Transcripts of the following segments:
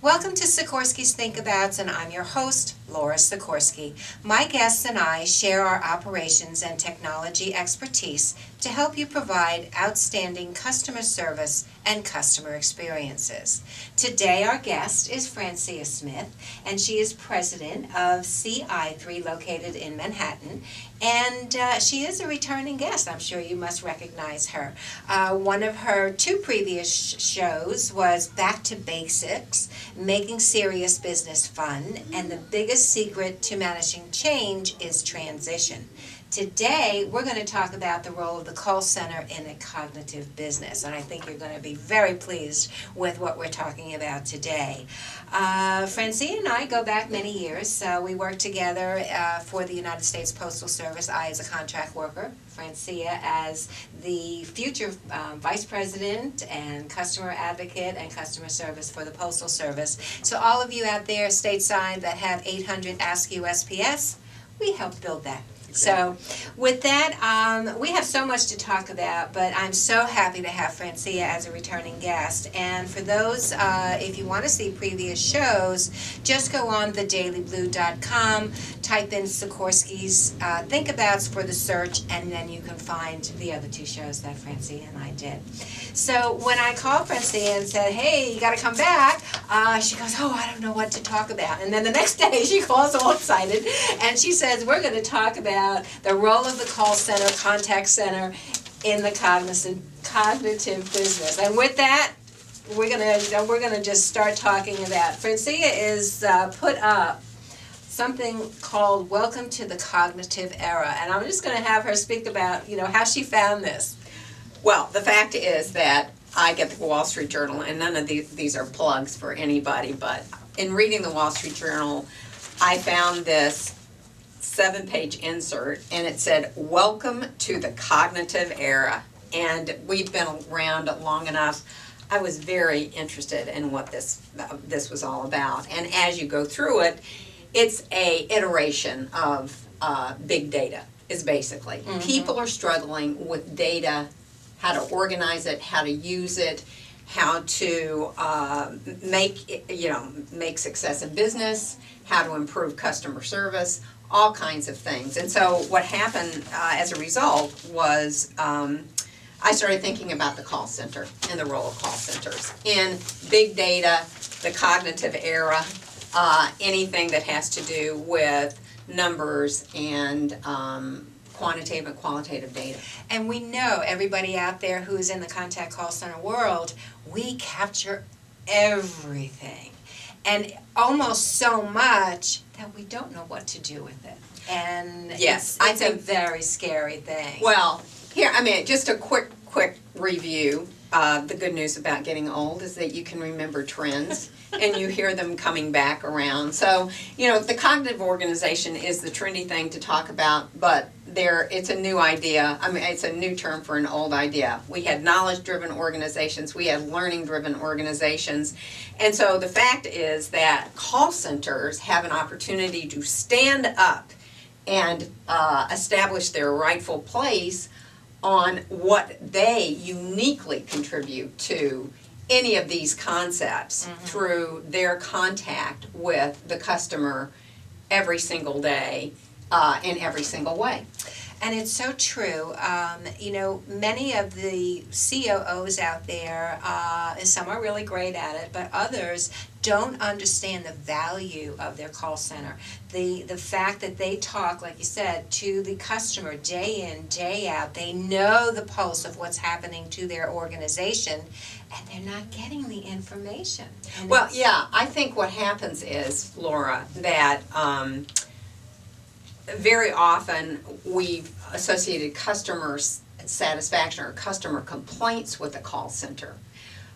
Welcome to Sikorski's Thinkabouts, and I'm your host, Laura Sikorski. My guests and I share our operations and technology expertise to help you provide outstanding customer service and customer experiences. Today our guest is Francia Smith, and she is president of CI3 located in Manhattan, and she is a returning guest. I'm sure you must recognize her. One of her two previous shows was Back to Basics, Making Serious Business Fun, and the biggest secret to managing change is transition. Today, we're going to talk about the role of the call center in a cognitive business, and I think you're going to be very pleased with what we're talking about today. Francia and I go back many years. We worked together for the United States Postal Service, I as a contract worker, Francia as the future Vice President and Customer Advocate and Customer Service for the Postal Service. So all of you out there stateside that have 800 Ask USPS, we helped build that. So with that, we have so much to talk about, but I'm so happy to have Francia as a returning guest. And for those, if you want to see previous shows, just go on thedailyblue.com, type in Sikorski's Thinkabouts for the search, and then you can find the other two shows that Francia and I did. So when I called Francia and said, hey, you got to come back, she goes, oh, I don't know what to talk about. And then the next day she calls all excited, and she says, we're going to talk about the role of the call center, contact center in the cognitive business. And with that, we're gonna just start talking about. Francia is put up something called "Welcome to the Cognitive Era," and I'm just going to have her speak about how she found this. Well, the fact is that I get the Wall Street Journal, and none of these are plugs for anybody, but in reading the Wall Street Journal, I found this 7-page insert, and it said, welcome to the cognitive era. And we've been around long enough. I was very interested in what this was all about. And as you go through it, it's a iteration of big data, is basically. Mm-hmm. People are struggling with data, how to organize it, how to use it, how to make success in business, how to improve customer service, all kinds of things. And so what happened as a result was I started thinking about the call center and the role of call centers. In big data, the cognitive era, anything that has to do with numbers and quantitative and qualitative data. And we know, everybody out there who's in the contact call center world, we capture everything. And almost so much that we don't know what to do with it. And yes, it's a very scary thing. Well, just a quick review. The good news about getting old is that you can remember trends and you hear them coming back around. So, the cognitive organization is the trendy thing to talk about, but it's a new idea. It's a new term for an old idea. We had knowledge-driven organizations, we had learning-driven organizations, and so the fact is that call centers have an opportunity to stand up and establish their rightful place on what they uniquely contribute to any of these concepts. Mm-hmm. Through their contact with the customer every single day in every single way. And it's so true. Many of the COOs out there, some are really great at it, but others don't understand the value of their call center. The fact that they talk, like you said, to the customer day in, day out. They know the pulse of what's happening to their organization, and they're not getting the information. And well, yeah, I think what happens is, Laura, that very often we've associated customer satisfaction or customer complaints with the call center.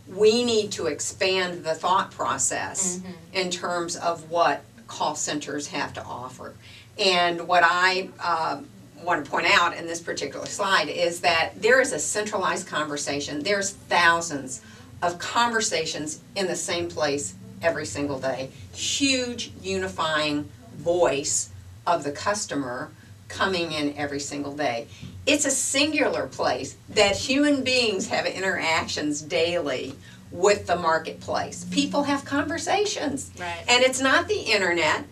We need to expand the thought process. Mm-hmm. In terms of what call centers have to offer. And what I want to point out in this particular slide is that there is a centralized conversation. There's thousands of conversations in the same place every single day. Huge unifying voice of the customer coming in every single day. It's a singular place that human beings have interactions daily with the marketplace. People have conversations. Right. And it's not the internet.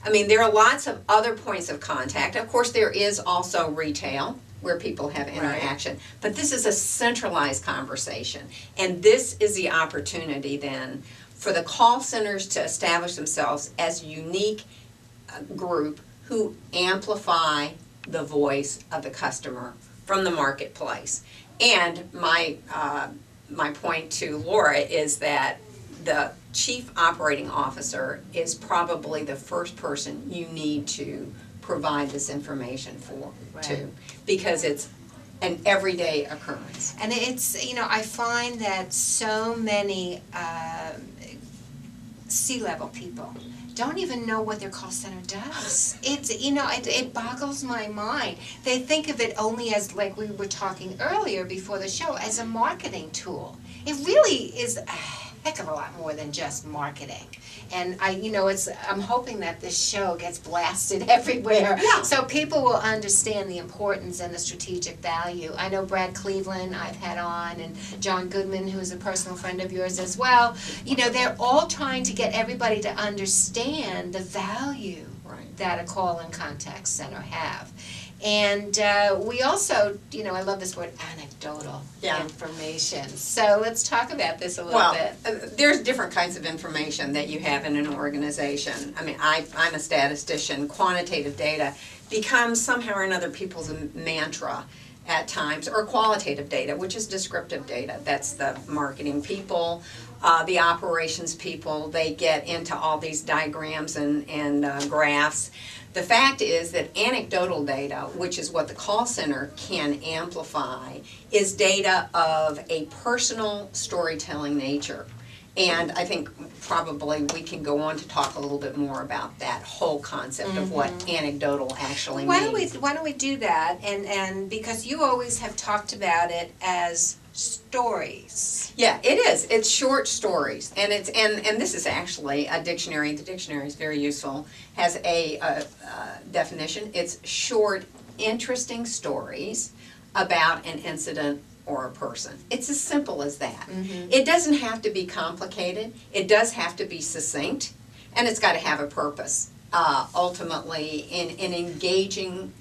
I mean, there are lots of other points of contact. Of course, there is also retail where people have interaction. Right. But this is a centralized conversation. And this is the opportunity then for the call centers to establish themselves as a unique group who amplify the voice of the customer from the marketplace. And my point to Laura is that the Chief Operating Officer is probably the first person you need to provide this information for, right, to, because it's an everyday occurrence. And it's, you know, I find that so many C-level people don't even know what their call center does. It's, you know, it boggles my mind. They think of it only as, like we were talking earlier before the show, as a marketing tool. It really is a heck of a lot more than just marketing. And I'm hoping that this show gets blasted everywhere, yeah, so people will understand the importance and the strategic value. I know Brad Cleveland I've had on, and John Goodman, who's a personal friend of yours as well. You know, they're all trying to get everybody to understand the value, right, that a call and contact center have. And we also, you know, I love this word, anecdotal, yeah, information. So let's talk about this a little bit. There's different kinds of information that you have in an organization. I mean, I'm a statistician. Quantitative data becomes somehow or another people's mantra at times, or qualitative data, which is descriptive data. That's the marketing people, the operations people. They get into all these diagrams and graphs. The fact is that anecdotal data, which is what the call center can amplify, is data of a personal storytelling nature. And I think probably we can go on to talk a little bit more about that whole concept, mm-hmm, of what anecdotal actually means. Why don't we do that? And because you always have talked about it as stories. Yeah, it is. It's short stories, and it's and this is actually a dictionary. The dictionary is very useful. Has a definition. It's short, interesting stories about an incident or a person. It's as simple as that. Mm-hmm. It doesn't have to be complicated. It does have to be succinct, and it's got to have a purpose. Ultimately, in engaging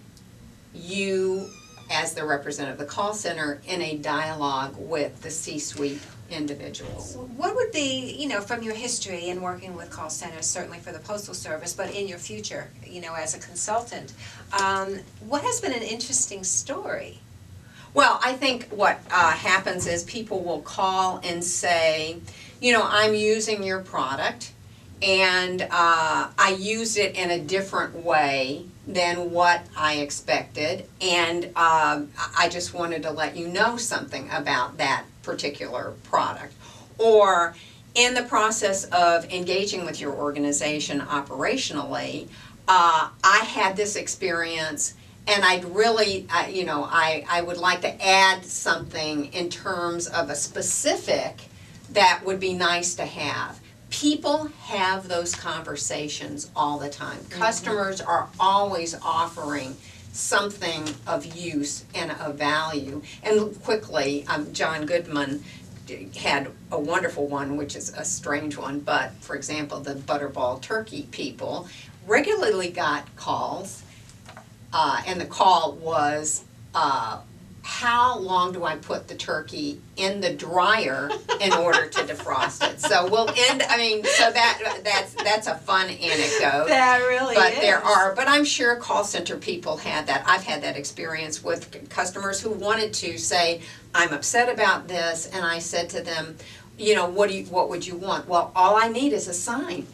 you as the representative of the call center in a dialogue with the C-suite individuals. What would be, you know, from your history in working with call centers, certainly for the Postal Service, but in your future, you know, as a consultant, what has been an interesting story? Well, I think what happens is people will call and say, you know, I'm using your product, and I used it in a different way than what I expected, and I just wanted to let you know something about that particular product. Or in the process of engaging with your organization operationally, I had this experience, and I'd really, I would like to add something in terms of a specific that would be nice to have. People have those conversations all the time. Mm-hmm. Customers are always offering something of use and of value. And quickly, John Goodman had a wonderful one, which is a strange one, but for example, the Butterball Turkey people regularly got calls, and the call was, how long do I put the turkey in the dryer in order to defrost it? So we'll end, so that's a fun anecdote. That really is. But I'm sure call center people had that. I've had that experience with customers who wanted to say, I'm upset about this, and I said to them, you know, what would you want? Well, all I need is a sign.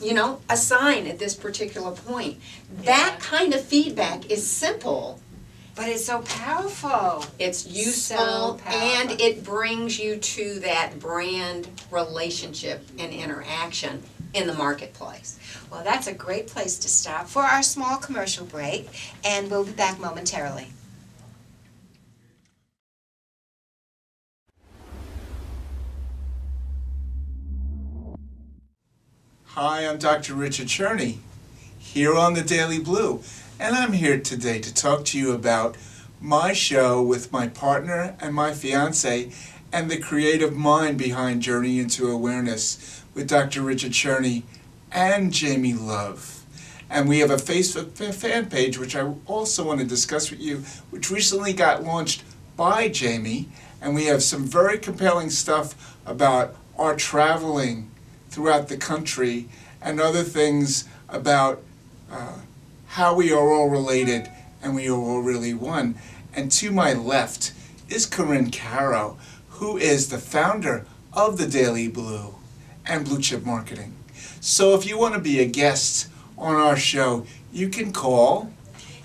You know, a sign at this particular point. Yeah. That kind of feedback is simple. But it's so powerful. It's useful, and it brings you to that brand relationship and interaction in the marketplace. Well, that's a great place to stop for our small commercial break, and we'll be back momentarily. Hi, I'm Dr. Richard Cherney, here on the Daily Blue. And I'm here today to talk to you about my show with my partner and my fiance and the creative mind behind Journey into Awareness with Dr. Richard Cherney and Jamie Love. And we have a Facebook fan page, which I also want to discuss with you, which recently got launched by Jamie, and we have some very compelling stuff about our traveling throughout the country and other things about how we are all related and we are all really one. And to my left is Corinne Caro, who is the founder of the Daily Blue and Blue Chip Marketing. So if you want to be a guest on our show, you can call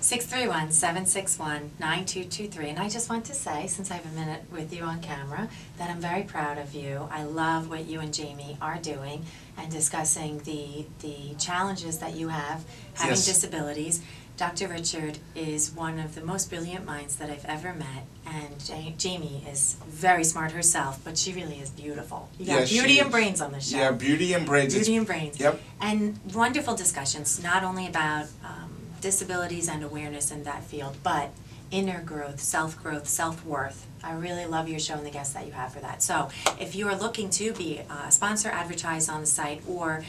631-761-9223. And I just want to say, since I have a minute with you on camera, that I'm very proud of you. I love what you and Jamie are doing and discussing the challenges that you have having Yes. disabilities. Dr. Richard is one of the most brilliant minds that I've ever met, and Jamie is very smart herself, but she really is beautiful. You got Yes, she beauty and is. brains on the show. Yeah, Beauty and Brains. Beauty and brains. Yep. And wonderful discussions, not only about disabilities and awareness in that field, but inner growth, self-worth. I really love your show and the guests that you have for that. So if you are looking to be a sponsor, advertise on the site, or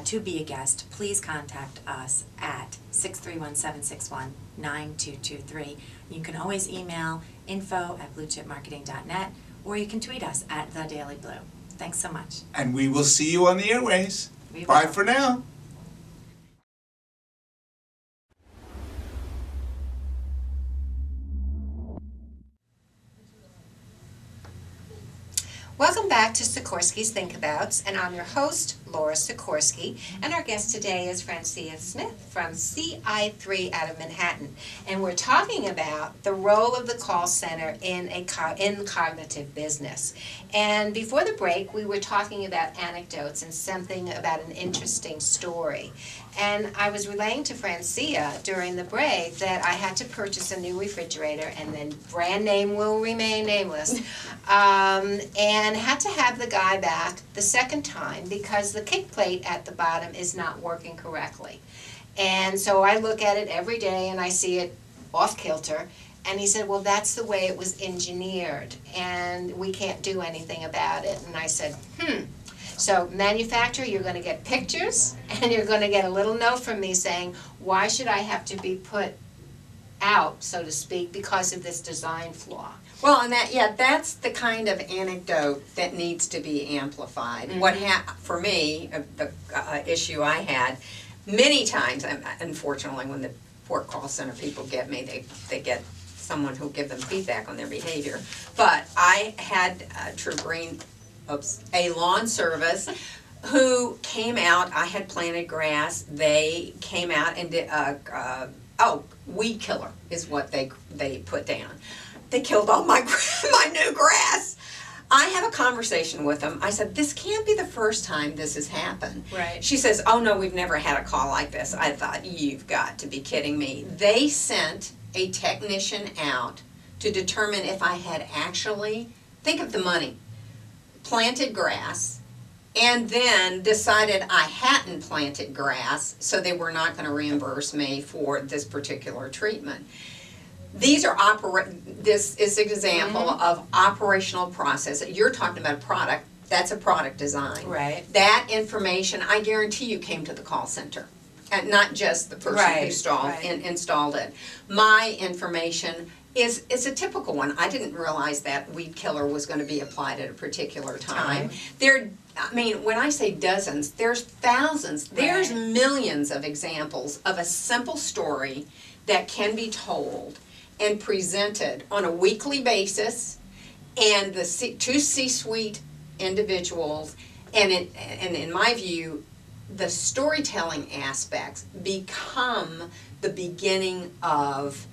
to be a guest, please contact us at 631-761-9223. You can always email info@bluechipmarketing.net, or you can tweet us at The Daily Blue. Thanks so much. And we will see you on the airways. We Bye will. for now. Welcome back to Sikorski's Thinkabouts, and I'm your host, Laura Sikorski, and our guest today is Francia Smith from CI3 out of Manhattan, and we're talking about the role of the call center in cognitive business. And before the break, we were talking about anecdotes and something about an interesting story. And I was relaying to Francia during the break that I had to purchase a new refrigerator, and then brand name will remain nameless, and had to have the guy back the second time because the kick plate at the bottom is not working correctly. And so I look at it every day and I see it off kilter. And he said, well, that's the way it was engineered, and we can't do anything about it. And I said, So manufacturer, you're going to get pictures, and you're going to get a little note from me saying, why should I have to be put out, so to speak, because of this design flaw? Well, and that's the kind of anecdote that needs to be amplified. Mm-hmm. For me, the issue I had, many times, unfortunately, when the port call center people get me, they get someone who'll give them feedback on their behavior. But I had a lawn service who came out. I had planted grass. They came out and did weed killer is what they put down. They killed all my new grass. I have a conversation with them. I said, this can't be the first time this has happened. Right. She says, oh no, we've never had a call like this. I thought, you've got to be kidding me. They sent a technician out to determine if I had actually, think of the money, planted grass, and then decided I hadn't planted grass, so they were not going to reimburse me for this particular treatment. This is an example of operational process. You're talking about a product, that's a product design. Right. That information, I guarantee you, came to the call center, and not just the person who installed it. My information is a typical one. I didn't realize that weed killer was going to be applied at a particular time. When I say dozens, there's thousands, there's millions of examples of a simple story that can be told and presented on a weekly basis, and the two C-suite individuals, and in my view, the storytelling aspects become the beginning of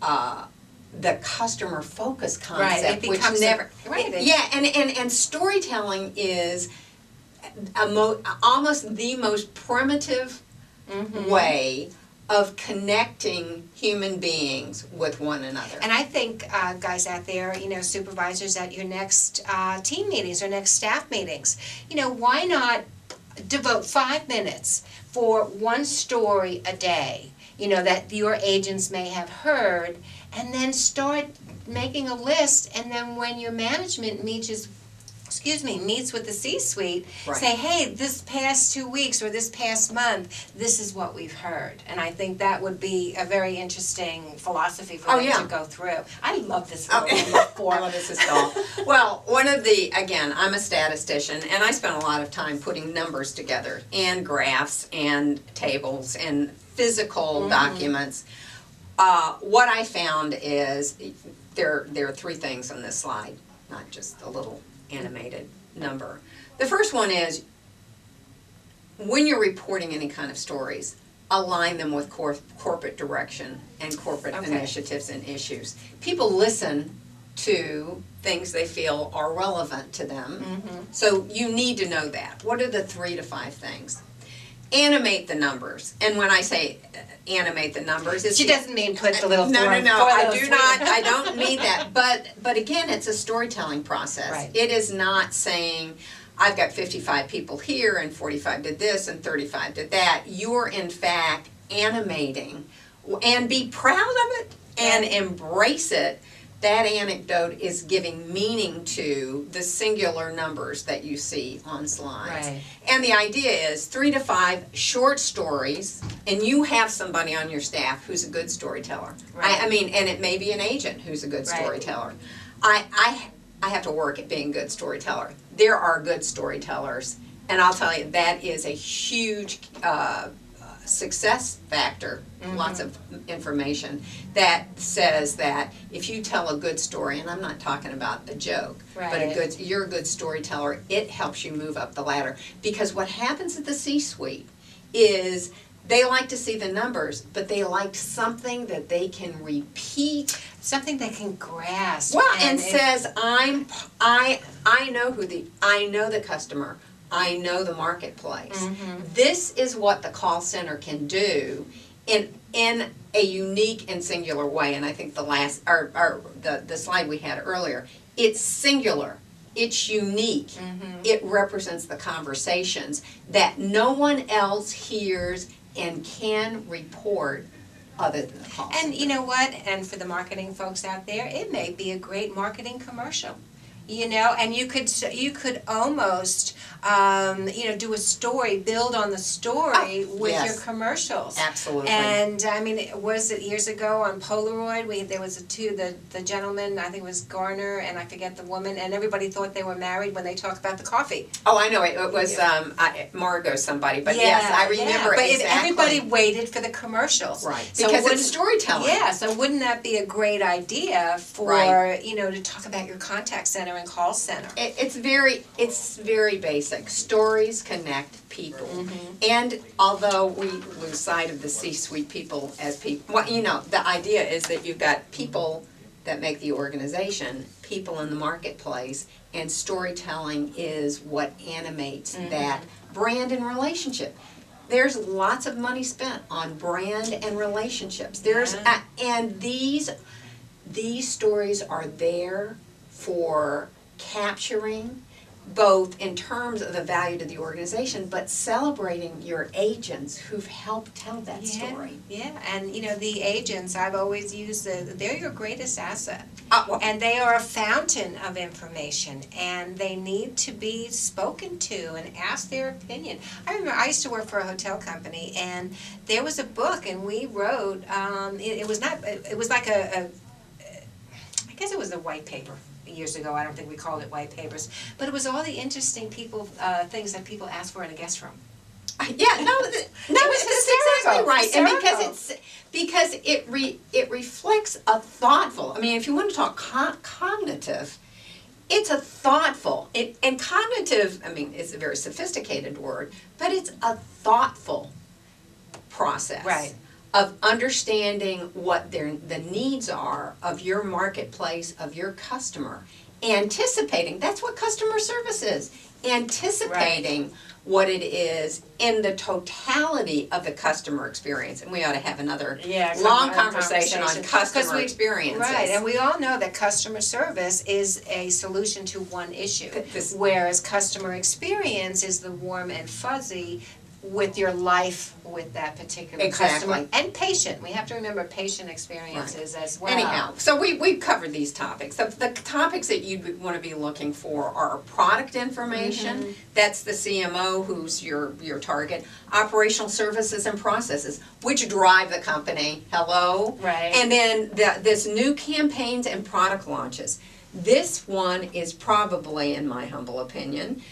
the customer focus concept, It becomes and storytelling is almost the most primitive way of connecting human beings with one another. And I think, guys out there, supervisors at your next team meetings or next staff meetings, why not devote 5 minutes for one story a day, that your agents may have heard, and then start making a list, and then when your management meets with the C-suite, Right. say, hey, this past 2 weeks or this past month, this is what we've heard. And I think that would be a very interesting philosophy for them yeah. to go through. I love this Oh, little number 4. I love this as well. Well, again, I'm a statistician, and I spent a lot of time putting numbers together, and graphs, and tables, and physical documents. What I found is, there are 3 things on this slide, not just a little animated number. The first one is, when you're reporting any kind of stories, align them with corporate direction and corporate initiatives and issues. People listen to things they feel are relevant to them, so you need to know that. What are the 3 to 5 things? Animate the numbers, and when I say animate the numbers, it's She doesn't mean put the little no, four- no, four I little do three- not, I don't mean that, but again, it's a storytelling process. Right. It is not saying, I've got 55 people here, and 45 did this, and 35 did that. You're in fact animating, and be proud of it, and embrace it. That anecdote is giving meaning to the singular numbers that you see on slides. Right. And the idea is 3 to 5 short stories, and you have somebody on your staff who's a good storyteller. Right. I mean, and it may be an agent who's a good Right. storyteller. I have to work at being a good storyteller. There are good storytellers, and I'll tell you, that is a huge success factor, lots of information that says that if you tell a good story, and I'm not talking about a joke, but Right. you're a good storyteller, it helps you move up the ladder. Because what happens at the C-suite is they like to see the numbers, but they like something that they can repeat. Something they can grasp. Well, and it- says, I know I know the customer, I know the marketplace. This is what the call center can do in a unique and singular way. And I think the slide we had earlier, it's singular, it's unique, it represents the conversations that no one else hears and can report other than the call center. And you know what? And for the marketing folks out there, it may be a great marketing commercial. You know, and you could almost, do a story, build on the story with yes. your commercials. Absolutely. And I mean, was it years ago on Polaroid? There was the gentleman, I think it was Garner, and I forget the woman, and everybody thought they were married when they talk about the coffee. Oh, I know, it was Margot somebody, but yes, I remember But exactly. if everybody waited for the commercials. Right, So because wouldn't- it's storytelling. Yeah, so wouldn't that be a great idea for, Right. to talk about your contact center and call center? It's very basic. Stories connect people. And although we lose sight of the C-suite people as people, the idea is that you've got people that make the organization, people in the marketplace, and storytelling is what animates that brand and relationship. There's lots of money spent on brand and relationships. And these stories are there for capturing both in terms of the value to the organization, but celebrating your agents who've helped tell that story. Yeah, and the agents, I've always used they're your greatest asset. Well, And they are a fountain of information, and they need to be spoken to and asked their opinion. I remember I used to work for a hotel company, and there was a book, and we wrote, it was like I guess it was a white paper years ago. I don't think we called it white papers, but it was all the interesting things that people asked for in a guest room. yeah, that's exactly right. And because it reflects a thoughtful. I mean, if you want to talk cognitive, it's a thoughtful. And cognitive, I mean, it's a very sophisticated word, but it's a thoughtful process. Right. Of understanding what the needs are of your marketplace, of your customer. Anticipating, that's what customer service is. Anticipating what it is in the totality of the customer experience. And we ought to have another long conversation on customer experiences. Right, and we all know that customer service is a solution to one issue, whereas customer experience is the warm and fuzzy with your life with that particular Exactly. customer. And patient, we have to remember patient experiences as well. Anyhow, so we've covered these topics. The topics that you'd want to be looking for are product information, that's the CMO who's your target, operational services and processes, which drive the company, hello? Right. And then this new campaigns and product launches. This one is probably, in my humble opinion,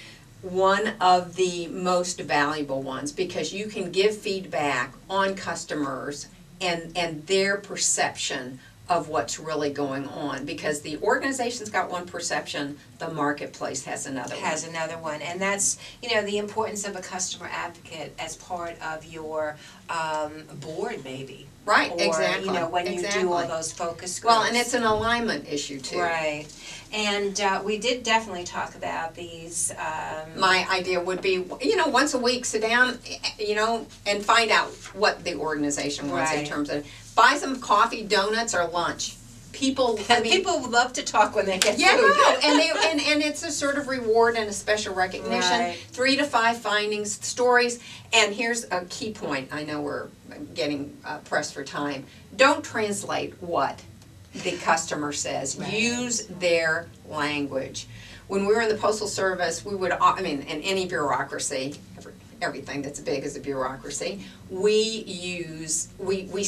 one of the most valuable ones because you can give feedback on customers and their perception of what's really going on because the organization's got one perception, the marketplace has another one. And that's, the importance of a customer advocate as part of your board maybe. Right, Or, exactly. when you do all those focus groups. Well, and it's an alignment issue too. Right. And we did definitely talk about these. My idea would be, once a week, sit down, and find out what the organization wants in Right. terms of, buy some coffee, donuts, or lunch. People love to talk when they get Yeah, food. no, and it's a sort of reward and a special recognition. Right. 3 to 5 findings, stories, and here's a key point. I know we're getting pressed for time. Don't translate what the customer says. Right. Use their language. When we were in the Postal Service, we would, in any bureaucracy, everything that's big is a bureaucracy, we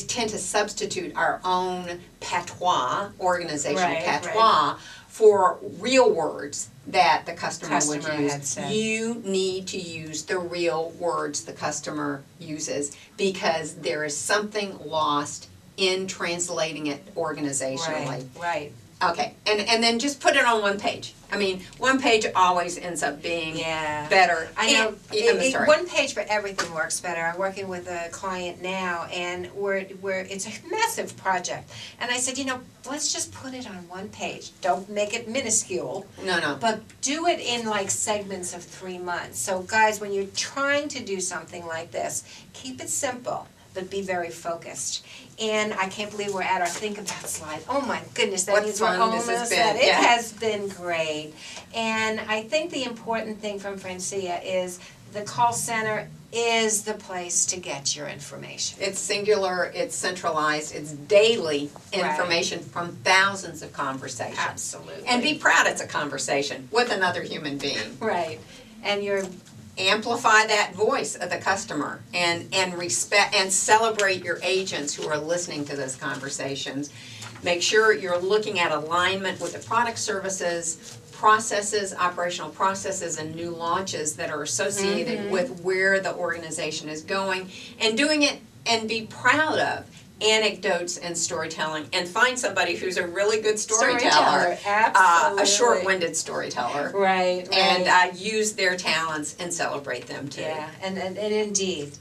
tend to substitute our own patois, organizational Right, patois, for real words that the customer would Customer use. had said. You need to use the real words the customer uses because there is something lost in translating it organizationally. Right. Okay, and then just put it on one page. One page always ends up being Yeah. better. I know. I'm sorry. One page for everything works better. I'm working with a client now, and it's a massive project. And I said, let's just put it on one page. Don't make it minuscule, No. but do it in like segments of 3 months. So guys, when you're trying to do something like this, keep it simple, but be very focused. And I can't believe we're at our Think About slide. Oh my goodness, that What means we're fun this has almost been, at it. It yeah. has been great. And I think the important thing from Francia is the call center is the place to get your information. It's singular, it's centralized, it's daily information from thousands of conversations. Absolutely. And be proud it's a conversation with another human being. Right. And you're Amplify that voice of the customer and respect and celebrate your agents who are listening to those conversations. Make sure you're looking at alignment with the product, services, processes, operational processes, and new launches that are associated with where the organization is going, and doing it and be proud of anecdotes and storytelling, and find somebody who's a really good storyteller, Absolutely. a short-winded storyteller, right. and use their talents and celebrate them too. Yeah, and indeed.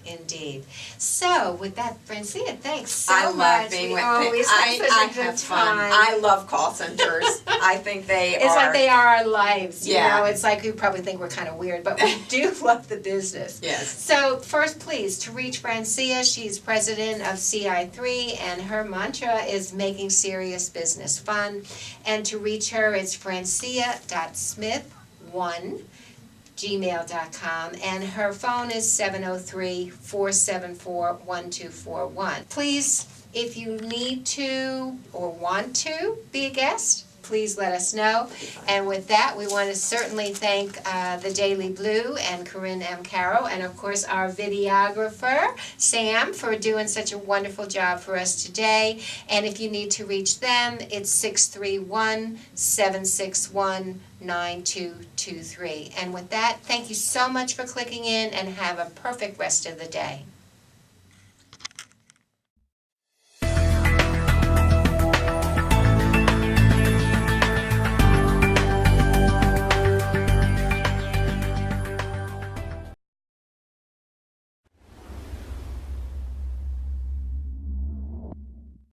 So with that, Francia, thanks so I much. love being We with always have such I a good have fun. time. I love call centers. I think they It's are. like they are our lives, Yeah. It's like you probably think we're kind of weird, but we do love the business. Yes. So first, please, to reach Francia, she's president of CI3, and her mantra is making serious business fun. And to reach her, it's francia.smith1@gmail.com, and her phone is 703-474-1241. Please, if you need to or want to be a guest, please let us know. And with that, we want to certainly thank the Daily Blue and Corinne M. Carroll, and of course our videographer, Sam, for doing such a wonderful job for us today. And if you need to reach them, it's 631-761-9223. And with that, thank you so much for clicking in, and have a perfect rest of the day.